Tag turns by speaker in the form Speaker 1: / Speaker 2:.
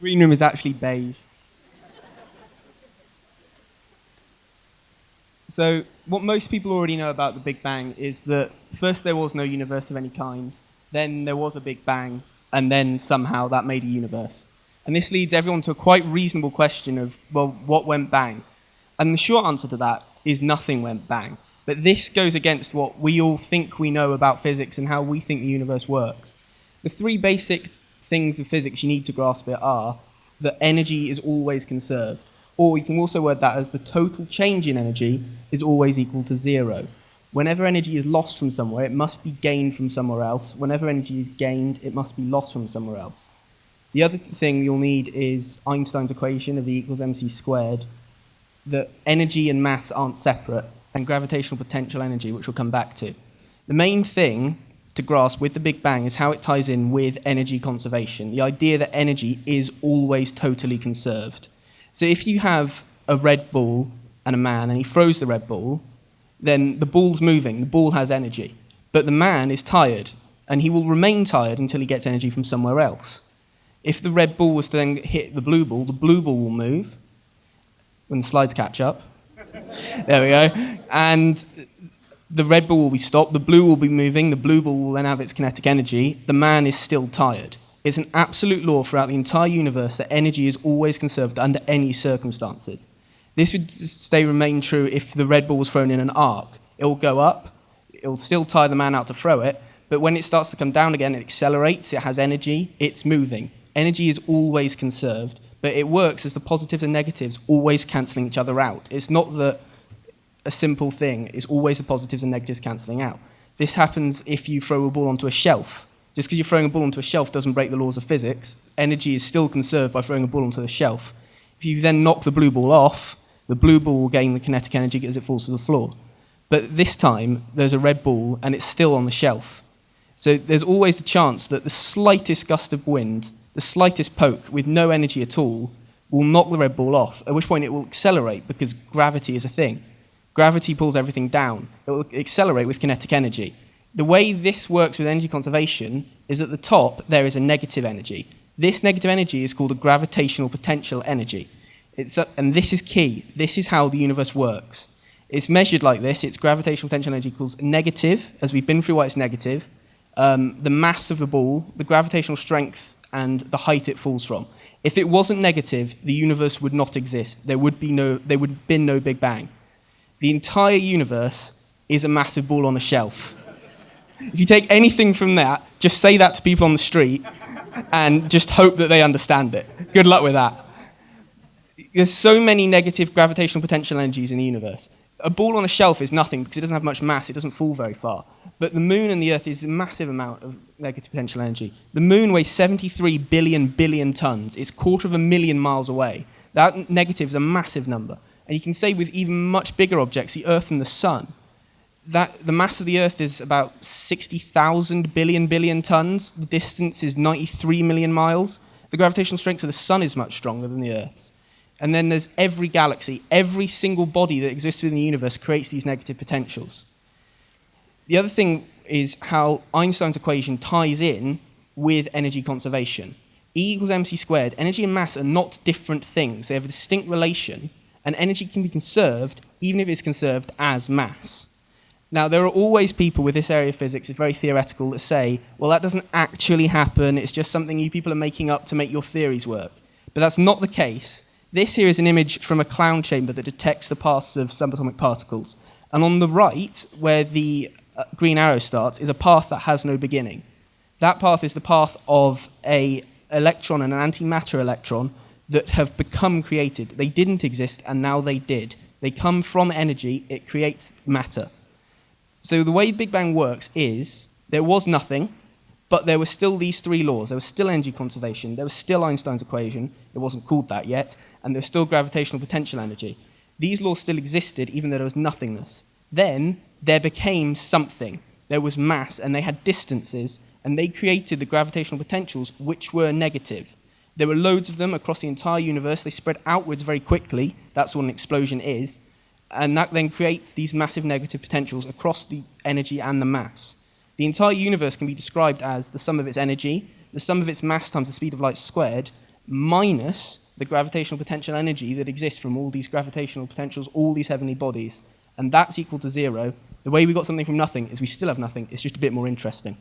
Speaker 1: green room is actually beige. So what most people already know about the Big Bang is that first there was no universe of any kind, then there was a Big Bang, and then somehow that made a universe. And this leads everyone to a quite reasonable question of, well, what went bang? And the short answer to that is nothing went bang. But this goes against what we all think we know about physics and how we think the universe works. The three basic things of physics you need to grasp it are that energy is always conserved. Or you can also word that as the total change in energy is always equal to zero. Whenever energy is lost from somewhere, it must be gained from somewhere else. Whenever energy is gained, it must be lost from somewhere else. The other thing you'll need is Einstein's equation of E equals mc squared, that energy and mass aren't separate, and gravitational potential energy, which we'll come back to. The main thing to grasp with the Big Bang is how it ties in with energy conservation, the idea that energy is always totally conserved. So if you have a red ball and a man, and he throws the red ball, then the ball's moving, the ball has energy. But the man is tired, and he will remain tired until he gets energy from somewhere else. If the red ball was to then hit the blue ball will move, when the slides catch up. There we go. And the red ball will be stopped, the blue will be moving, the blue ball will then have its kinetic energy, the man is still tired. It's an absolute law throughout the entire universe that energy is always conserved under any circumstances. This would remain true if the red ball was thrown in an arc. It will go up, it will still tire the man out to throw it, but when it starts to come down again, it accelerates, it has energy, it's moving. Energy is always conserved, but it works as the positives and negatives always cancelling each other out. It's not that a simple thing, it's always the positives and negatives cancelling out. This happens if you throw a ball onto a shelf. Just because you're throwing a ball onto a shelf doesn't break the laws of physics. Energy is still conserved by throwing a ball onto the shelf. If you then knock the blue ball off, the blue ball will gain the kinetic energy as it falls to the floor. But this time, there's a red ball and it's still on the shelf. So there's always the chance that the slightest gust of wind, the slightest poke with no energy at all, will knock the red ball off, at which point it will accelerate because gravity is a thing. Gravity pulls everything down. It will accelerate with kinetic energy. The way this works with energy conservation is at the top there is a negative energy. This negative energy is called a gravitational potential energy. And this is key. This is how the universe works. It's measured like this. Its gravitational potential energy equals negative, as we've been through why it's negative, the mass of the ball, the gravitational strength, and the height it falls from. If it wasn't negative, the universe would not exist. There would have been no Big Bang. The entire universe is a massive ball on a shelf. If you take anything from that, just say that to people on the street and just hope that they understand it. Good luck with that. There's so many negative gravitational potential energies in the universe. A ball on a shelf is nothing because it doesn't have much mass, it doesn't fall very far. But the moon and the Earth is a massive amount of negative potential energy. The moon weighs 73 billion tons. It's 250,000 miles away. That negative is a massive number. And you can say with even much bigger objects, the Earth and the Sun, that the mass of the Earth is about 60,000 billion tons. The distance is 93 million miles. The gravitational strength of the Sun is much stronger than the Earth's. And then there's every galaxy, every single body that exists within the universe creates these negative potentials. The other thing is how Einstein's equation ties in with energy conservation. E equals mc squared. Energy and mass are not different things. They have a distinct relation, and energy can be conserved even if it's conserved as mass. Now, there are always people with this area of physics, it's very theoretical, that say, well, that doesn't actually happen, it's just something you people are making up to make your theories work. But that's not the case. This here is an image from a cloud chamber that detects the paths of subatomic particles. And on the right, where the green arrow starts, is a path that has no beginning. That path is the path of an electron and an antimatter electron that have become created. They didn't exist, and now they did. They come from energy, it creates matter. So the way Big Bang works is there was nothing, but there were still these three laws. There was still energy conservation, there was still Einstein's equation, it wasn't called that yet, and there was still gravitational potential energy. These laws still existed even though there was nothingness. Then there became something. There was mass, and they had distances, and they created the gravitational potentials, which were negative. There were loads of them across the entire universe. They spread outwards very quickly. That's what an explosion is. And that then creates these massive negative potentials across the energy and the mass. The entire universe can be described as the sum of its energy, the sum of its mass times the speed of light squared, minus the gravitational potential energy that exists from all these gravitational potentials, all these heavenly bodies, and that's equal to 0. The way we got something from nothing is we still have nothing, it's just a bit more interesting.